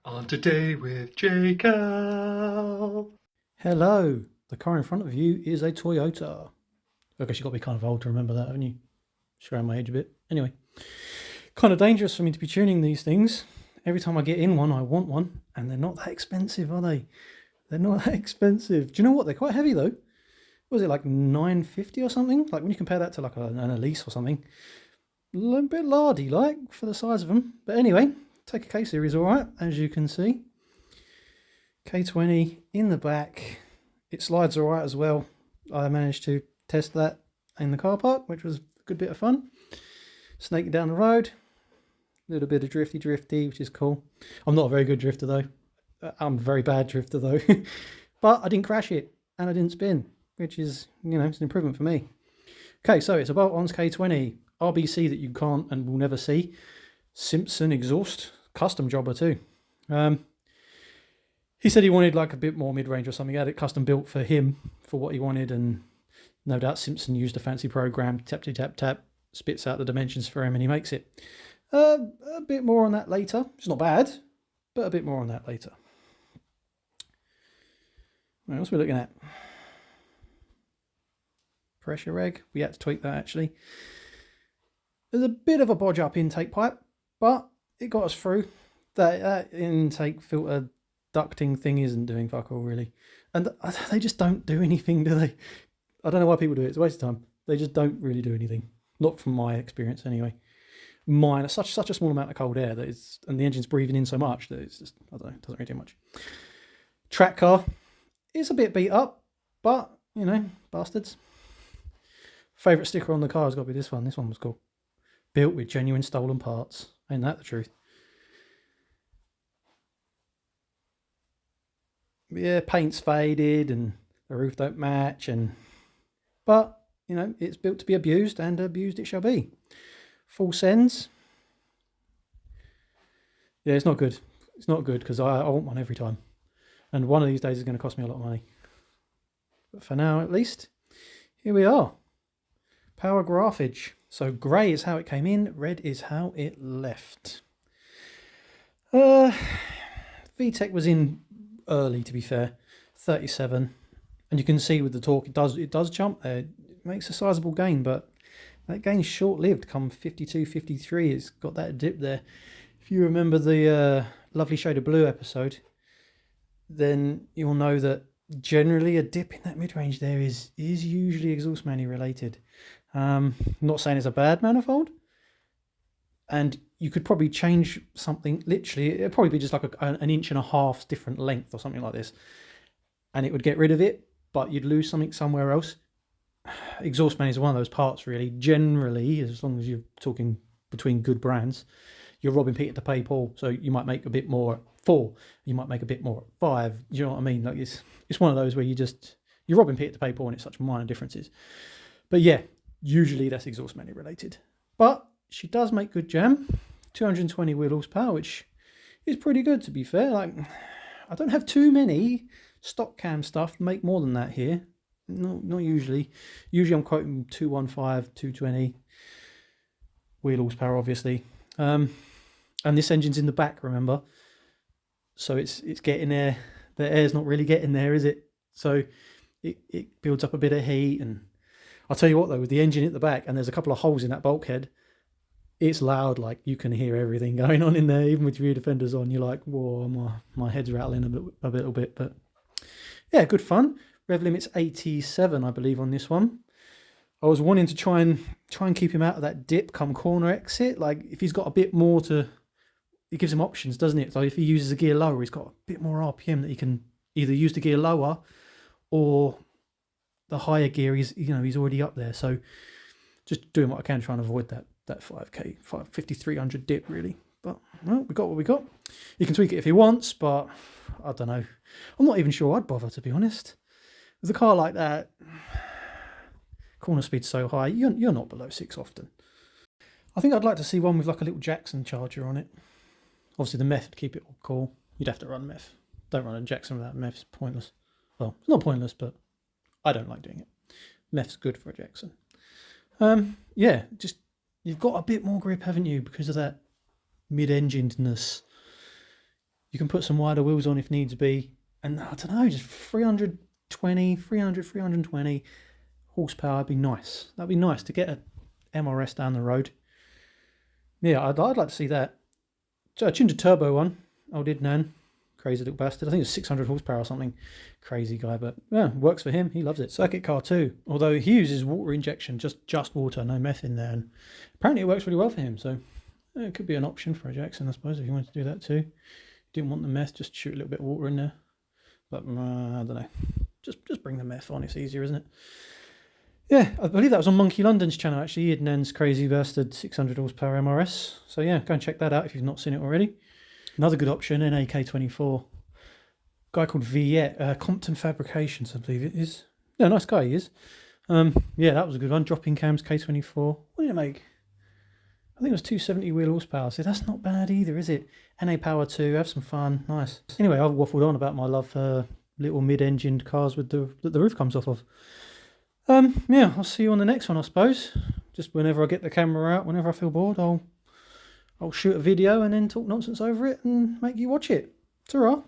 On Today with J. Cal. Hello, the car in front of you is a Toyota. I guess you've got to be kind of old to remember that, haven't you? Showing my age a bit. Anyway, kind of dangerous for me to be tuning these things. Every time I get in one, I want one, and they're not that expensive, are they? They're not that expensive. Do you know what? They're quite heavy though. Was it like $9.50 or something? Like when you compare that to like an Elise or something, a little bit lardy like for the size of them. But anyway, take a K series, all right, as you can see. K20 in the back. It slides all right as well. I managed to test that in the car park, which was a good bit of fun. Snaking down the road. A little bit of drifty, which is cool. I'm not a very good drifter though. I'm a very bad drifter though. But I didn't crash it and I didn't spin, which is, it's an improvement for me. Okay, so it's a Bolt-Ons K20. RBC that you can't and will never see. Simpson exhaust. Custom jobber too. He said he wanted like a bit more mid-range or something. He had it custom built for him for what he wanted, and no doubt Simpson used a fancy program, tap, spits out the dimensions for him and he makes it. A bit more on that later. It's not bad, but a bit more on that later. What else are we looking at? Pressure reg. We had to tweak that actually. There's a bit of a bodge up intake pipe, but it got us through. That intake filter ducting thing isn't doing fuck all really, and they just don't do anything, do they? I don't know why people do it. It's a waste of time. They just don't really do anything, not from my experience anyway. Mine are such a small amount of cold air that it's, and the engine's breathing in so much that it's just, I don't know, it doesn't really do much. Track car is a bit beat up, but bastards. Favorite sticker on the car has got to be this one. This one was cool. Built with genuine stolen parts. Ain't that the truth? Yeah, paint's faded and the roof don't match, but it's built to be abused, and abused it shall be. Full sends. Yeah, it's not good. It's not good because I want one every time, and one of these days is going to cost me a lot of money. But for now, at least, here we are. Power graphage. So grey is how it came in, red is how it left. VTEC was in early, to be fair, 37, and you can see with the torque it does jump there. It makes a sizable gain, but that gain's short-lived. Come 52, 53, it's got that dip there. If you remember the Lovely Shade of Blue episode, then you'll know that generally a dip in that mid-range there is usually exhaust manu related. Not saying it's a bad manifold, and you could probably change something, literally, it'd probably be just like an inch and a half different length or something like this, and it would get rid of it, but you'd lose something somewhere else. Exhaust man is one of those parts, really. Generally, as long as you're talking between good brands, you're robbing Peter to pay Paul, so you might make a bit more at 4, you might make a bit more at 5, you know what I mean? Like it's one of those where you're robbing Peter to pay Paul, and it's such minor differences. But yeah, usually that's exhaust manu related. But she does make good jam. 220 wheel horsepower, which is pretty good, to be fair. Like, I don't have too many stock cam stuff make more than that here. Not usually. Usually I'm quoting 215, 220 wheel horsepower, obviously. And this engine's in the back, remember? So it's getting there. The air's not really getting there, is it? So it builds up a bit of heat. And I'll tell you what, though, with the engine at the back, and there's a couple of holes in that bulkhead, it's loud. Like, you can hear everything going on in there, even with rear defenders on. You're like, whoa, my head's rattling a little bit. But yeah, good fun. Rev limit's 87, I believe, on this one. I was wanting to try and keep him out of that dip come corner exit. Like, if he's got a bit more it gives him options, doesn't it? So if he uses a gear lower, he's got a bit more RPM that he can either use the gear lower, or the higher gear, he's already up there. So just doing what I can, trying to avoid that 5k 5300 dip, really. But well, we got what we got. You can tweak it if he wants, but I don't know. I'm not even sure I'd bother, to be honest. With a car like that, corner speed's so high, you're not below 6 often. I think I'd like to see one with like a little Jackson charger on it. Obviously the MEF would keep it all cool. You'd have to run MEF. Don't run a Jackson without MEF, it's pointless. Well, it's not pointless, but I don't like doing it. MEF's good for a Jackson. Yeah, just you've got a bit more grip, haven't you, because of that mid-enginedness. You can put some wider wheels on if needs be. And I don't know, just 320 horsepower would be nice. That'd be nice to get a MRS down the road. Yeah, I'd like to see that. So I tuned a turbo one. Old Idnan. Crazy little bastard. I think it's 600 horsepower or something. Crazy guy, but yeah, works for him. He loves it. Circuit car too. Although he uses water injection, just water, no meth in there. And apparently it works really well for him. So it could be an option for a Jackson, I suppose, if you wanted to do that too. Didn't want the meth, just shoot a little bit of water in there. But I don't know. Just bring the meth on. It's easier, isn't it? Yeah, I believe that was on Monkey London's channel, actually. Idnan's Crazy Bastard 600 horsepower MRS. So yeah, go and check that out if you've not seen it already. Another good option, NAK24. Guy called Viet, Compton Fabrications, I believe it is. Yeah, nice guy he is. Yeah, that was a good one. Dropping cams, K24. What did it make? I think it was 270 wheel horsepower. So that's not bad either, is it? NA Power 2, have some fun. Nice. Anyway, I've waffled on about my love for little mid-engined cars with the roof comes off of. Yeah, I'll see you on the next one, I suppose. Just whenever I get the camera out, whenever I feel bored, I'll shoot a video and then talk nonsense over it and make you watch it. Ta-ra.